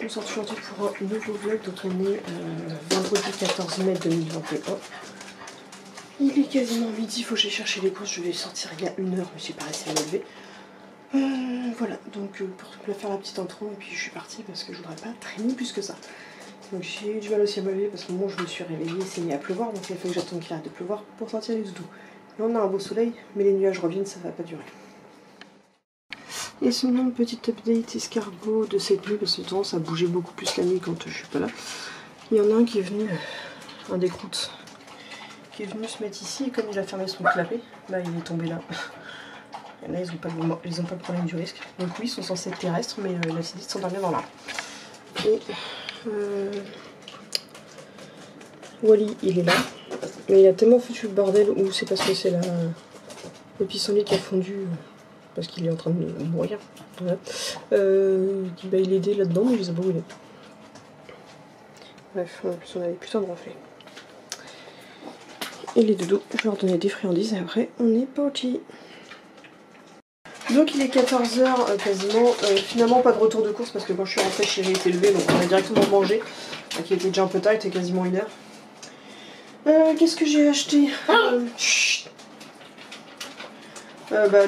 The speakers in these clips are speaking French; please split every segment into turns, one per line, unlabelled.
me sors aujourd'hui pour un nouveau vlog. Donc on est vendredi 14 mai 2021. Il est quasiment midi, il faut que j'aille chercher les courses. Je vais sortir il y a 1 heure, mais j'ai pas réussi à me lever. Voilà, donc pour faire la petite intro, et puis je suis partie parce que je voudrais pas traîner plus que ça. Donc j'ai eu du mal aussi à me lever parce que au moment où je me suis réveillée, c'est mis à pleuvoir. Donc il faut que j'attende qu'il arrête de pleuvoir pour sortir les doudous. Là on a un beau soleil, mais les nuages reviennent, ça va pas durer. Et sinon, petite update escargot de cette nuit, parce que de temps ça bougeait beaucoup plus la nuit quand je suis pas là. Il y en a un qui est venu, un des croûtes, qui est venu se mettre ici, et comme il a fermé son clapet, là il est tombé là. Et là ils ont pas le problème du risque. Donc oui, ils sont censés être terrestres, mais la cédite s'endormir dans l'arbre. Et Wally, il est là. Mais il a tellement foutu le bordel, ou c'est parce que c'est le pissenlit qui a fondu. Parce qu'il est en train de mourir. Voilà. Il aidait là-dedans, mais je les ai pas brûlés. Bref, en plus on avait putain de ronfler. Et les doudous, je vais leur donner des friandises et après on est parti. Donc il est 14 h quasiment. Finalement pas de retour de course parce que quand je suis rentrée, Chérie était levée, donc on a directement mangé. Donc il était déjà un peu tard, il était quasiment 1 heure. Qu'est-ce que j'ai acheté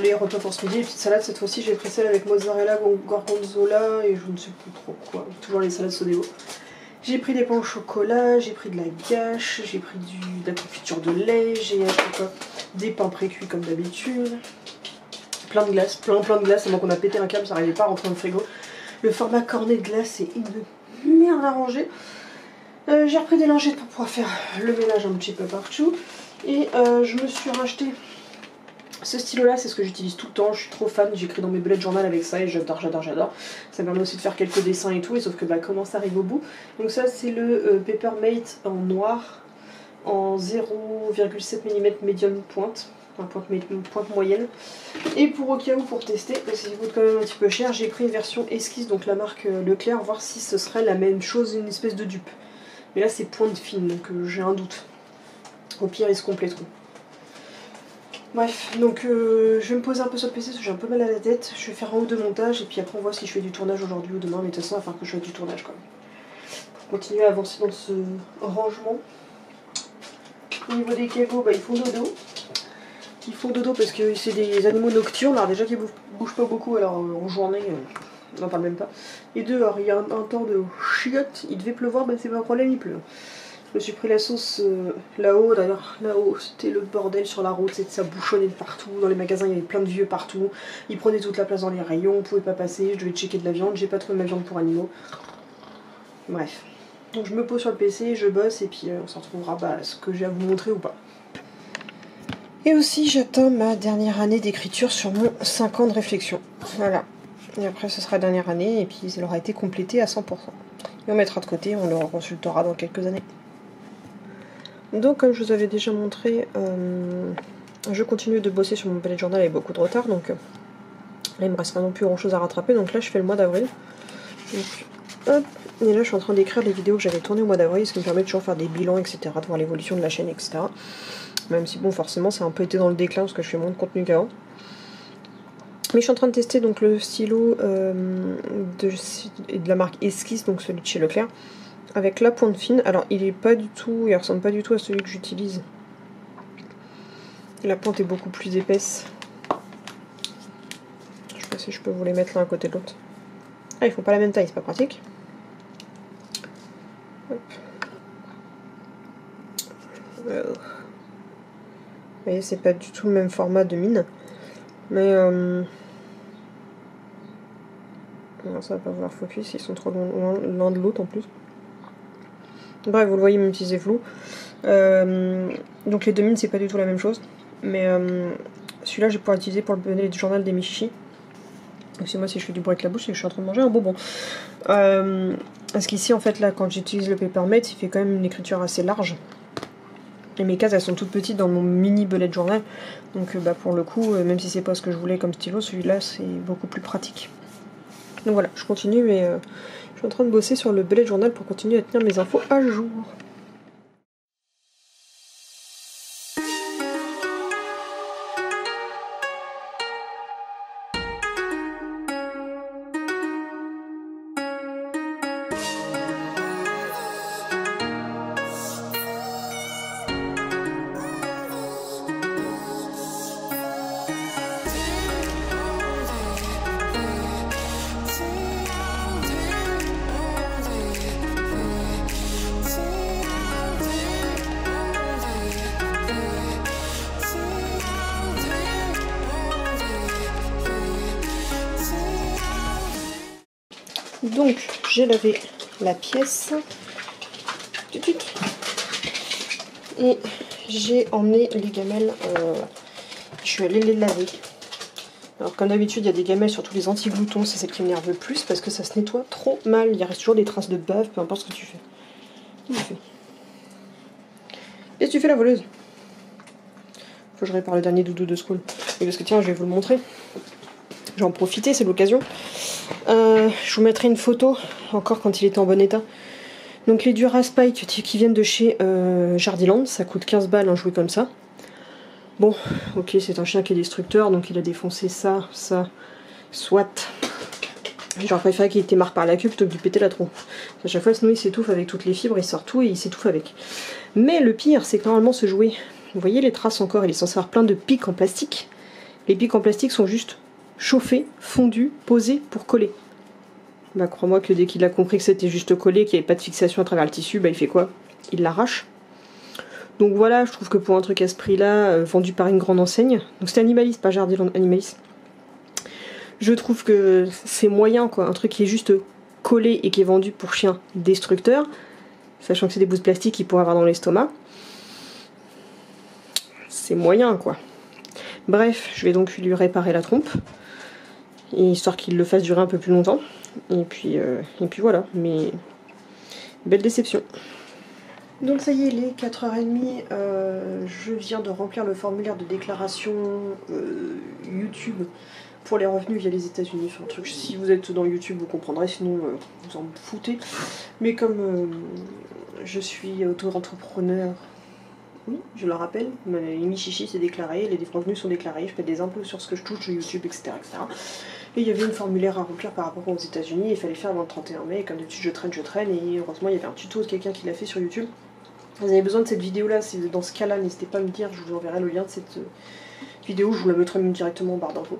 les repas pour ce midi, les petites salades. Cette fois-ci j'ai pris celle avec mozzarella, gorgonzola et je ne sais plus trop quoi. Toujours les salades Sodebo. J'ai pris des pains au chocolat, j'ai pris de la gâche, j'ai pris de la confiture de lait, j'ai acheté quoi, des pains pré-cuits comme d'habitude. Plein de glace, plein de glace, avant qu'on a pété un câble, ça n'arrivait pas à rentrer dans le frigo. Le format cornet de glace, c'est une merde à ranger. J'ai repris des lingettes pour pouvoir faire le ménage un petit peu partout. Et je me suis racheté ce stylo là, c'est ce que j'utilise tout le temps, je suis trop fan, j'écris dans mes bullet journal avec ça et j'adore. Ça me permet aussi de faire quelques dessins et tout, et sauf que comment ça arrive au bout. Donc ça c'est le Papermate en noir, en 0,7 mm médium pointe, enfin pointe moyenne. Et pour au cas où, pour tester, parce qu'il coûte quand même un petit peu cher, j'ai pris une version esquisse, donc la marque Leclerc, voir si ce serait la même chose, une espèce de dupe. Mais là c'est pointe fine, donc j'ai un doute. Au pire ils se compléteront. Bref, donc je vais me poser un peu sur le PC parce que j'ai un peu mal à la tête. Je vais faire un ou deux montages et puis après on voit si je fais du tournage aujourd'hui ou demain. Mais de toute façon, il va falloir que je fasse du tournage quand même. Pour continuer à avancer dans ce rangement. Au niveau des cagots, ils font dodo. Ils font dodo parce que c'est des animaux nocturnes. Alors déjà qu'ils bougent pas beaucoup, alors en journée, on n'en parle même pas. Et dehors, il y a un temps de chiotte. Il devait pleuvoir, c'est pas un problème, il pleut. Je me suis pris la sauce là-haut, d'ailleurs là-haut c'était le bordel sur la route, ça bouchonnait de partout, dans les magasins il y avait plein de vieux partout, ils prenaient toute la place dans les rayons, on pouvait pas passer, je devais checker de la viande, j'ai pas trouvé ma viande pour animaux. Bref, donc je me pose sur le PC, je bosse et puis on se retrouvera ce que j'ai à vous montrer ou pas. Et aussi j'atteins ma dernière année d'écriture sur mon 5 ans de réflexion, voilà. Et après ce sera la dernière année et puis elle aura été complétée à 100%. Et on mettra de côté, on le reconsultera dans quelques années. Donc comme je vous avais déjà montré, je continue de bosser sur mon bullet journal avec beaucoup de retard, donc là il me reste pas non plus grand chose à rattraper, donc là je fais le mois d'avril. Hop, et là je suis en train d'écrire les vidéos que j'avais tournées au mois d'avril, ce qui me permet de toujours faire des bilans, etc., de voir l'évolution de la chaîne, etc. Même si bon forcément c'est un peu été dans le déclin parce que je fais moins de contenu qu'avant. Mais je suis en train de tester donc le stylo de la marque Esquisse, donc celui de chez Leclerc. Avec la pointe fine, alors il ressemble pas du tout à celui que j'utilise. La pointe est beaucoup plus épaisse. Je sais pas si je peux vous les mettre l'un à côté de l'autre. Ah, ils font pas la même taille, c'est pas pratique. Hop. Vous voyez, c'est pas du tout le même format de mine. Mais non, ça va pas vouloir focus, ils sont trop loin l'un de l'autre en plus. Bref, vous le voyez même si c'est flou. Donc les deux mines c'est pas du tout la même chose. Mais celui-là je vais pouvoir l'utiliser pour le bullet journal des Michichi. C'est moi si je fais du bruit avec la bouche et que je suis en train de manger un bonbon. Parce qu'ici en fait là quand j'utilise le Papermate il fait quand même une écriture assez large. Et mes cases elles sont toutes petites dans mon mini bullet journal. Donc pour le coup, même si c'est pas ce que je voulais comme stylo, celui-là c'est beaucoup plus pratique. Donc voilà, je continue mais je suis en train de bosser sur le bullet journal pour continuer à tenir mes infos à jour. Donc j'ai lavé la pièce. Et j'ai emmené les gamelles. Je suis allée les laver. Alors comme d'habitude il y a des gamelles sur tous les anti-gloutons, c'est celle qui m'énerve le plus parce que ça se nettoie trop mal. Il reste toujours des traces de bave, peu importe ce que tu fais. Qu'est-ce que tu fais la voleuse? Faut que je répare le dernier doudou de school. Et parce que tiens, je vais vous le montrer. Je vais en profiter, c'est l'occasion. Je vous mettrai une photo, encore quand il était en bon état. Donc les Duraspike qui viennent de chez Jardiland, ça coûte 15 balles un jouet comme ça. Bon, ok, c'est un chien qui est destructeur, donc il a défoncé ça, soit. J'aurais préféré qu'il était marre par la queue plutôt que de lui péter la tronche. À chaque fois, sinon il s'étouffe avec toutes les fibres, il sort tout et il s'étouffe avec. Mais le pire, c'est que normalement ce jouet, vous voyez les traces encore, il est censé avoir plein de pics en plastique. Les pics en plastique sont juste chauffés, fondus, posés pour coller. Bah crois-moi que dès qu'il a compris que c'était juste collé, qu'il n'y avait pas de fixation à travers le tissu, bah il fait quoi? Il l'arrache. Donc voilà, je trouve que pour un truc à ce prix-là, vendu par une grande enseigne, donc c'était Animalis, pas Jardiland, Animalis. Je trouve que c'est moyen quoi, un truc qui est juste collé et qui est vendu pour chien destructeur, sachant que c'est des bouts de plastique qu'il pourrait avoir dans l'estomac. C'est moyen quoi. Bref, je vais donc lui réparer la trompe, histoire qu'il le fasse durer un peu plus longtemps. Et puis voilà, mais belle déception. Donc ça y est, il est 4h30, je viens de remplir le formulaire de déclaration YouTube pour les revenus via les États-Unis. Enfin, un truc, si vous êtes dans YouTube, vous comprendrez, sinon vous en foutez. Mais comme je suis auto-entrepreneur, oui, je le rappelle, les Michichi c'est déclaré, les revenus sont déclarés, je paie des impôts sur ce que je touche de YouTube, etc., etc. Et il y avait une formulaire à remplir par rapport aux États-Unis, il fallait faire avant le 31 mai, et comme d'habitude je traîne, et heureusement il y avait un tuto de quelqu'un qui l'a fait sur YouTube. Vous avez besoin de cette vidéo là, dans ce cas là, n'hésitez pas à me dire, je vous enverrai le lien de cette vidéo, je vous la mettrai même directement en barre d'infos.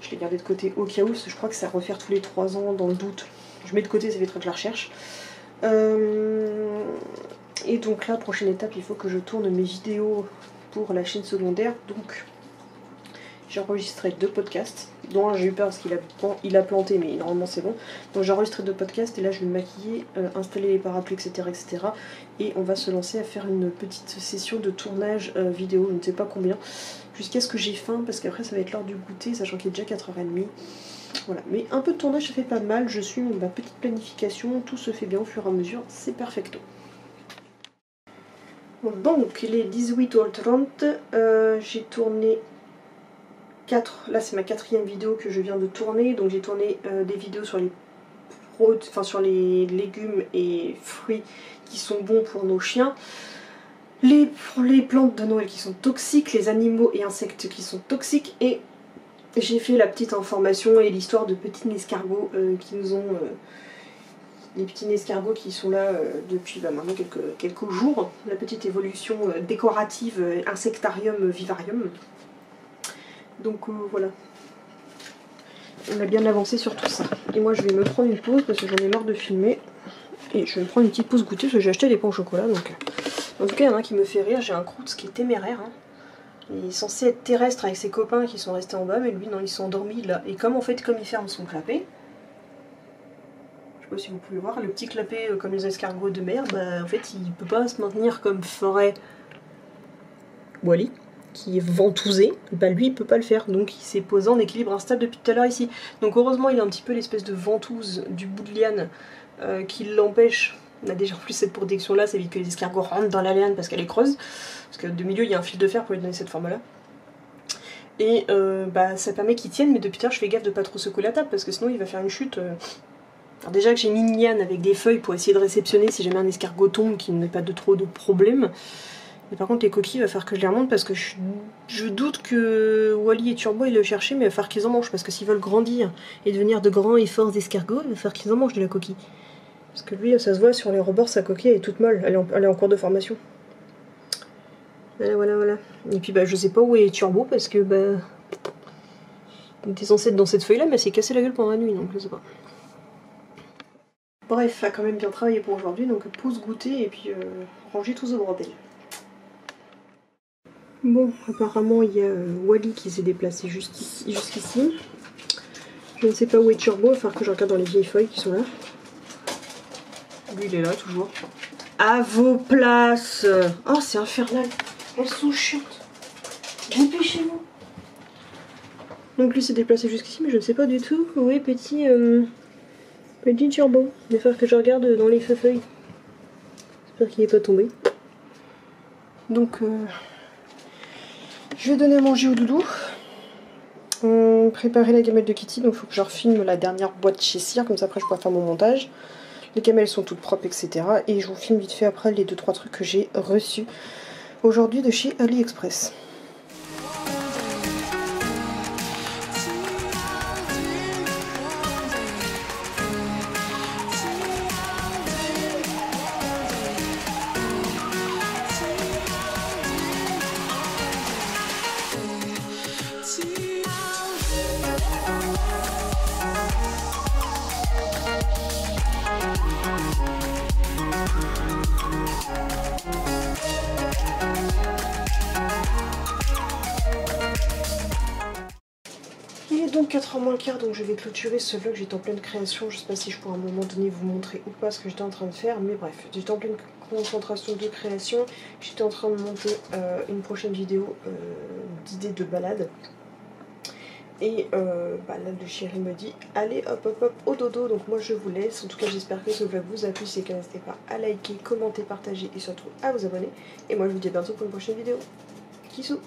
Je l'ai gardée de côté au cas où, parce que je crois que c'est à refaire tous les 3 ans dans le doute. Je mets de côté, ça évitera que je la recherche. Et donc là, prochaine étape, il faut que je tourne mes vidéos pour la chaîne secondaire. Donc j'ai enregistré 2 podcasts, dont un j'ai eu peur parce qu'il a planté, mais normalement c'est bon. Donc j'ai enregistré 2 podcasts et là je vais me maquiller, installer les parapluies, etc., etc. Et on va se lancer à faire une petite session de tournage vidéo, je ne sais pas combien, jusqu'à ce que j'ai faim, parce qu'après ça va être l'heure du goûter, sachant qu'il est déjà 4h30. Voilà, mais un peu de tournage ça fait pas mal, je suis ma petite planification, tout se fait bien au fur et à mesure, c'est perfecto. Donc il est 18h30, j'ai tourné 4, là c'est ma 4e vidéo que je viens de tourner, donc j'ai tourné des vidéos sur sur les légumes et fruits qui sont bons pour nos chiens, les plantes de Noël qui sont toxiques, les animaux et insectes qui sont toxiques, et j'ai fait la petite information et l'histoire de petits escargots qui nous ont... les petits escargots qui sont là depuis maintenant quelques jours, la petite évolution décorative insectarium-vivarium. Donc voilà, on a bien avancé sur tout ça. Et moi je vais me prendre une pause parce que j'en ai marre de filmer. Et je vais me prendre une petite pause goûter parce que j'ai acheté des pains au chocolat. Donc... En tout cas il y en a un qui me fait rire, j'ai un croûte qui est téméraire. Hein. Il est censé être terrestre avec ses copains qui sont restés en bas, mais lui non, ils sont endormis là. Et comme en fait, comme il ferme son clapet, je sais pas si vous pouvez voir, le petit clapet comme les escargots de mer, bah en fait il peut pas se maintenir comme ferait Wally, qui est ventousé, bah lui il peut pas le faire, donc il s'est posé en équilibre instable depuis tout à l'heure ici. Donc heureusement il a un petit peu l'espèce de ventouse du bout de liane qui l'empêche. On a déjà en plus cette protection là, ça évite que les escargots rentrent dans la liane parce qu'elle est creuse, parce que de milieu il y a un fil de fer pour lui donner cette forme là. Et bah ça permet qu'il tienne, mais depuis tard je fais gaffe de pas trop secouer la table parce que sinon il va faire une chute. Alors déjà que j'ai mis une liane avec des feuilles pour essayer de réceptionner si jamais un escargot tombe, qu'il n'ait pas de trop de problèmes. Mais par contre les coquilles, il va falloir que je les remonte parce que je doute que Wally et Turbo ils le cherchaient, mais il va falloir qu'ils en mangent parce que s'ils veulent grandir et devenir de grands et forts escargots, il va falloir qu'ils en mangent de la coquille. Parce que lui, ça se voit sur les rebords, sa coquille elle est toute molle, elle est en cours de formation. Voilà. Et puis bah je sais pas où est Turbo parce que bah... il était censé être dans cette feuille là, mais elle s'est cassé la gueule pendant la nuit, donc je sais pas. Bref, a quand même bien travaillé pour aujourd'hui, donc pause goûter et puis ranger tout ce bordel. Bon, apparemment il y a Wally qui s'est déplacé jusqu'ici. Je ne sais pas où est Turbo, il va falloir que je regarde dans les vieilles feuilles qui sont là. Lui il est là toujours. À vos places. Oh c'est infernal. Elles sont chiantes. Dépêchez-vous. Donc lui s'est déplacé jusqu'ici mais je ne sais pas du tout où est petit Turbo. Il va falloir que je regarde dans les feuilles. J'espère qu'il n'est pas tombé. Donc je vais donner à manger au doudou. Préparer la gamelle de Kitty, donc il faut que je refilme la dernière boîte chez Cire, comme ça après je pourrai faire mon montage. Les gamelles sont toutes propres, etc. Et je vous filme vite fait après les 2-3 trucs que j'ai reçus aujourd'hui de chez AliExpress. Il est donc 4h moins le quart, donc je vais clôturer ce vlog. J'étais en pleine création, je sais pas si je pourrais à un moment donné vous montrer ou pas ce que j'étais en train de faire, mais bref, j'étais en pleine concentration de création. J'étais en train de monter une prochaine vidéo d'idées de balade. Et là le chéri me dit allez hop hop hop au dodo, donc moi je vous laisse. En tout cas j'espère que ce vlog vous a plu, si c'est le cas n'hésitez pas à liker, commenter, partager et surtout à vous abonner. Et moi je vous dis à bientôt pour une prochaine vidéo. Bisous.